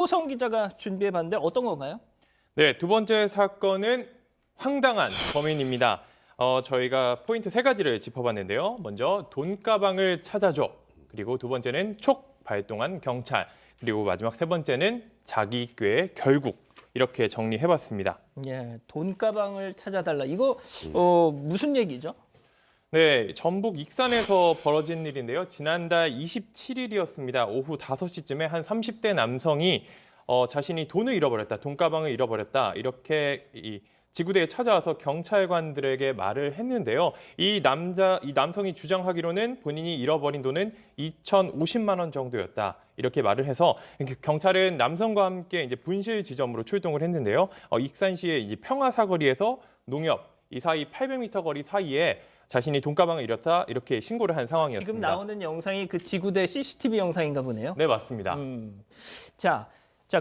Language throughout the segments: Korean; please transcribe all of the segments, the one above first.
호성 기자가 준비해봤는데 어떤 건가요? 네, 두 번째 사건은 황당한 범인입니다. 저희가 포인트 세 가지를 짚어봤는데요. 먼저 돈가방을 찾아줘. 그리고 두 번째는 촉 발동한 경찰. 그리고 마지막 세 번째는 자기 꾀의 결국. 이렇게 정리해봤습니다. 예, 돈가방을 찾아달라. 이거 무슨 얘기죠? 네, 전북 익산에서 벌어진 일인데요. 지난달 27일이었습니다. 오후 5시쯤에 한 30대 남성이 자신이 돈을 잃어버렸다, 돈가방을 잃어버렸다, 이렇게 지구대에 찾아와서 경찰관들에게 말을 했는데요. 이 남성이 주장하기로는 본인이 잃어버린 돈은 2,050만 원 정도였다. 이렇게 말을 해서 경찰은 남성과 함께 이제 분실 지점으로 출동을 했는데요. 익산시의 이제 평화사거리에서 농협 이 사이 800m 거리 사이에 자신이 돈가방을 잃었다 이렇게 신고를 한 상황이었습니다. 지금 나오는 영상이 그 지구대 CCTV 영상인가 보네요. 네, 맞습니다. 자,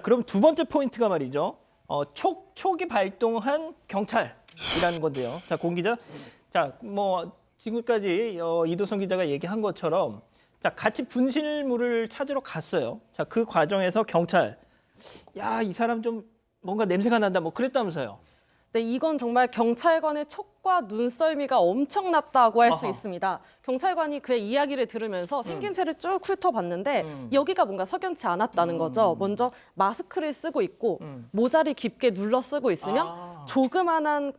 그럼 두 번째 포인트가 말이죠. 촉이 발동한 경찰이라는 건데요. 자, 공 기자. 자, 뭐 지금까지 이도성 기자가 얘기한 것처럼 자, 같이 분실물을 찾으러 갔어요. 자, 그 과정에서 경찰, 야, 이 사람 좀 뭔가 냄새가 난다, 뭐 그랬다면서요. 네, 이건 정말 경찰관의 촉과 눈썰미가 엄청났다고 할 수 있습니다. 경찰관이 그의 이야기를 들으면서 생김새를 쭉 훑어봤는데 여기가 뭔가 석연치 않았다는 거죠. 먼저 마스크를 쓰고 있고 모자를 깊게 눌러 쓰고 있으면 조그만한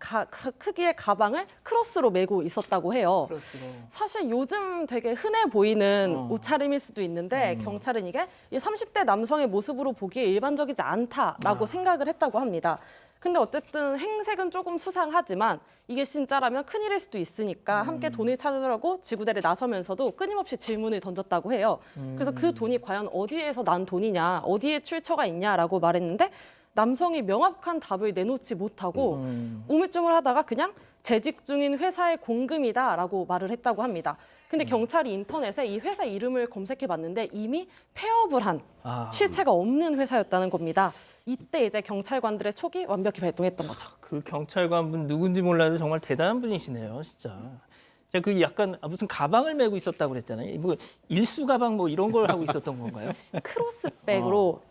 크기의 가방을 크로스로 메고 있었다고 해요. 크로스로. 사실 요즘 되게 흔해 보이는 옷차림일 수도 있는데 경찰은 이게 이 30대 남성의 모습으로 보기에 일반적이지 않다라고 생각을 했다고 합니다. 근데 어쨌든 행색은 조금 수상하지만 이게 진짜라면 큰일일 수도 있으니까 함께 돈을 찾으려고 지구대를 나서면서도 끊임없이 질문을 던졌다고 해요. 그래서 그 돈이 과연 어디에서 난 돈이냐, 어디에 출처가 있냐라고 말했는데 남성이 명확한 답을 내놓지 못하고 우물쭈물하다가 그냥 재직 중인 회사의 공금이다라고 말을 했다고 합니다. 근데 경찰이 인터넷에 이 회사 이름을 검색해봤는데 이미 폐업을 한 실체가 없는 회사였다는 겁니다. 이때 이제 경찰관들의 촉이 완벽히 발동했던 거죠. 그 경찰관분 누군지 몰라도 정말 대단한 분이시네요, 진짜. 자, 그 약간 무슨 가방을 메고 있었다고 그랬잖아요. 뭐 일수 가방 뭐 이런 걸 하고 있었던 건가요? 크로스백으로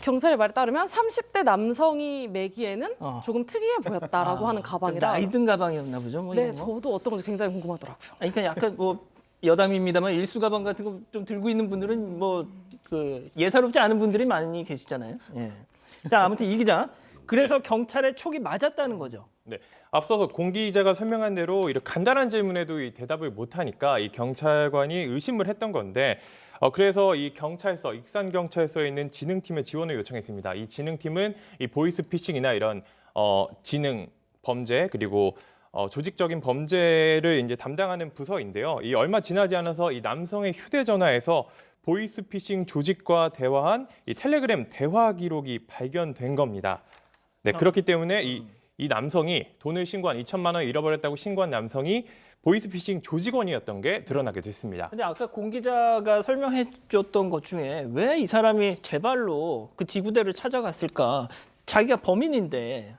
경찰의 말에 따르면 30대 남성이 매기에는 조금 특이해 보였다라고 하는 가방이라. 나이든 가방이었나 보죠. 뭐 네, 이런 거? 저도 어떤 건지 굉장히 궁금하더라고요. 아니, 그러니까 약간 뭐 여담입니다만 일수 가방 같은 거 좀 들고 있는 분들은 뭐 그 예사롭지 않은 분들이 많이 계시잖아요. 예. 자, 아무튼 이 기자. 그래서 경찰의 촉이 맞았다는 거죠. 네, 앞서서 공 기자가 설명한 대로 이렇게 간단한 질문에도 이 대답을 못하니까 이 경찰관이 의심을 했던 건데 그래서 이 경찰서, 익산경찰서에 있는 지능팀에 지원을 요청했습니다. 이 지능팀은 이 보이스피싱이나 이런 지능 범죄 그리고 조직적인 범죄를 이제 담당하는 부서인데요. 이 얼마 지나지 않아서 이 남성의 휴대전화에서 보이스피싱 조직과 대화한 이 텔레그램 대화 기록이 발견된 겁니다. 네, 그렇기 때문에 이 남성이 돈을 신고한 2천만 원 잃어버렸다고 신고한 남성이 보이스피싱 조직원이었던 게 드러나게 됐습니다. 근데 아까 공 기자가 설명해 줬던 것 중에 왜 이 사람이 제 발로 그 지구대를 찾아갔을까? 자기가 범인인데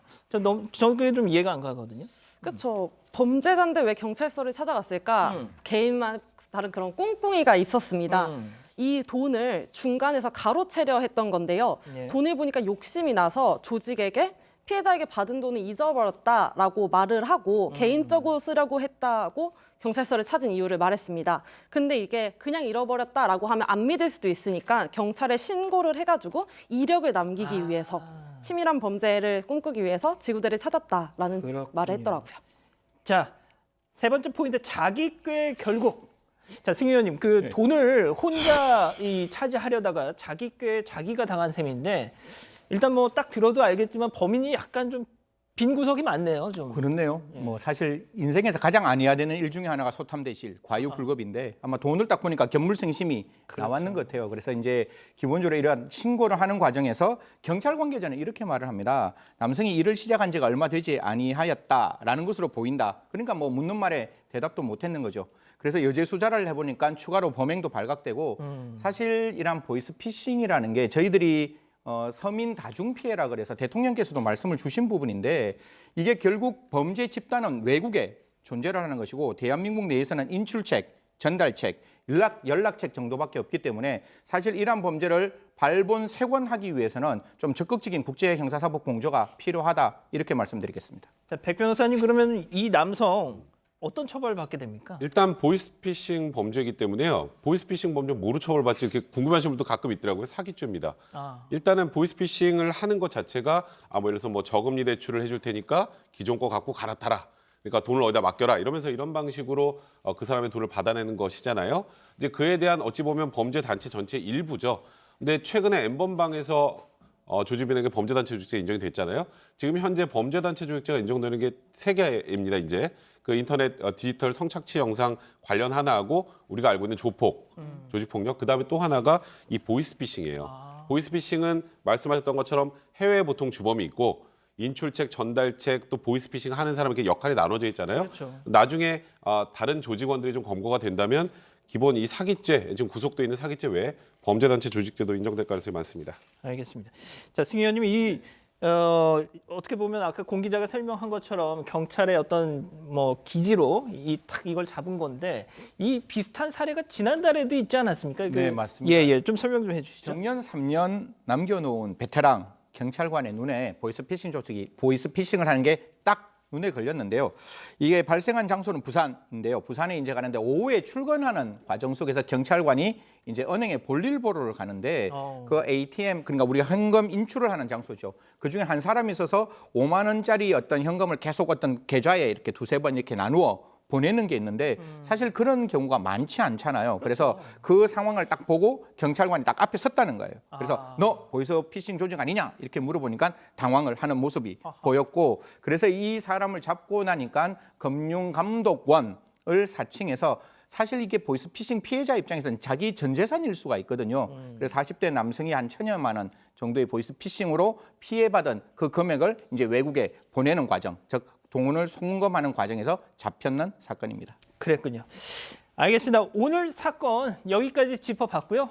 저게 좀 이해가 안 가거든요. 그렇죠. 범죄자인데 왜 경찰서를 찾아갔을까? 개인만 다른 그런 꿍꿍이가 있었습니다. 이 돈을 중간에서 가로채려 했던 건데요. 예. 돈을 보니까 욕심이 나서 조직에게 피해자에게 받은 돈을 잊어버렸다라고 말을 하고 개인적으로 쓰려고 했다고 경찰서를 찾은 이유를 말했습니다. 근데 이게 그냥 잃어버렸다라고 하면 안 믿을 수도 있으니까 경찰에 신고를 해가지고 이력을 남기기 위해서 치밀한 범죄를 꿈꾸기 위해서 지구대를 찾았다라는 그렇군요. 말을 했더라고요. 자, 세 번째 포인트 자기 꾀 결국. 자, 승희 의원님, 그 돈을 혼자 차지하려다가 자기 꾀 자기가 당한 셈인데 일단 뭐 딱 들어도 알겠지만 범인이 약간 좀 빈 구석이 많네요, 좀. 그렇네요. 뭐 사실 인생에서 가장 안 해야 되는 일 중에 하나가 소탐대실, 과유불급인데 아마 돈을 딱 보니까 견물생심이 나왔는 것 같아요. 그래서 이제 기본적으로 이러한 신고를 하는 과정에서 경찰 관계자는 이렇게 말을 합니다. 남성이 일을 시작한 지가 얼마 되지 아니하였다라는 것으로 보인다. 그러니까 뭐 묻는 말에 대답도 못했는 거죠. 그래서 여죄 수사를 해보니까 추가로 범행도 발각되고 사실 이런 보이스피싱이라는 게 저희들이 서민 다중 피해라 그래서 대통령께서도 말씀을 주신 부분인데 이게 결국 범죄 집단은 외국에 존재를 하는 것이고 대한민국 내에서는 인출책, 전달책, 연락책 정도밖에 없기 때문에 사실 이러한 범죄를 발본색원하기 위해서는 좀 적극적인 국제 형사사법 공조가 필요하다 이렇게 말씀드리겠습니다. 자, 백 변호사님 그러면 이 남성 어떤 처벌을 받게 됩니까? 일단 보이스피싱 범죄이기 때문에요. 보이스피싱 범죄 뭐로 처벌받지 이렇게 궁금하신 분도 가끔 있더라고요. 사기죄입니다. 일단은 보이스피싱을 하는 것 자체가 뭐 예를 들어서 뭐 저금리 대출을 해줄 테니까 기존 거 갖고 갈아타라. 그러니까 돈을 어디다 맡겨라 이러면서 이런 방식으로 그 사람의 돈을 받아내는 것이잖아요. 이제 그에 대한 어찌 보면 범죄 단체 전체의 일부죠. 근데 최근에 N번방에서 조직비행의 범죄단체 조직죄 인정이 됐잖아요. 지금 현재 범죄단체 조직죄가 인정되는 게 3개입니다. 이제 그 인터넷 디지털 성착취 영상 관련 하나하고 우리가 알고 있는 조폭, 조직폭력, 그다음에 또 하나가 이 보이스피싱이에요. 보이스피싱은 말씀하셨던 것처럼 해외에 보통 주범이 있고 인출책, 전달책, 또 보이스피싱 하는 사람에게 역할이 나눠져 있잖아요. 그렇죠. 나중에 다른 조직원들이 좀 검거가 된다면 기본 이 사기죄, 지금 구속돼 있는 사기죄 외에 범죄단체 조직죄도 인정될 가능성이 많습니다. 알겠습니다. 자, 승 의원님 어떻게 보면 아까 공 기자가 설명한 것처럼 경찰의 어떤 뭐 기지로 이걸 잡은 건데 이 비슷한 사례가 지난달에도 있지 않았습니까? 네, 맞습니다. 예, 좀 설명 좀 해주시죠. 정년 3년 남겨놓은 베테랑 경찰관의 눈에 보이스피싱 조직이 보이스피싱을 하는 게 딱 눈에 걸렸는데요. 이게 발생한 장소는 부산인데요. 부산에 이제 가는데 오후에 출근하는 과정 속에서 경찰관이 이제 은행에 볼일 보러를 가는데 그 ATM 그러니까 우리가 현금 인출을 하는 장소죠. 그 중에 한 사람이 있어서 5만 원짜리 어떤 현금을 계속 어떤 계좌에 이렇게 두세 번 이렇게 나누어 보내는 게 있는데 사실 그런 경우가 많지 않잖아요. 그래서 그 상황을 딱 보고 경찰관이 딱 앞에 섰다는 거예요. 그래서 너 보이스피싱 조직 아니냐 이렇게 물어보니까 당황을 하는 모습이 보였고 그래서 이 사람을 잡고 나니까 금융감독원을 사칭해서 사실 이게 보이스피싱 피해자 입장에서는 자기 전 재산일 수가 있거든요. 그래서 40대 남성이 한 1,000여만 원 정도의 보이스피싱으로 피해받은 그 금액을 이제 외국에 보내는 과정, 즉 돈을 송금하는 과정에서 잡혔는 사건입니다. 그랬군요. 알겠습니다. 오늘 사건 여기까지 짚어봤고요.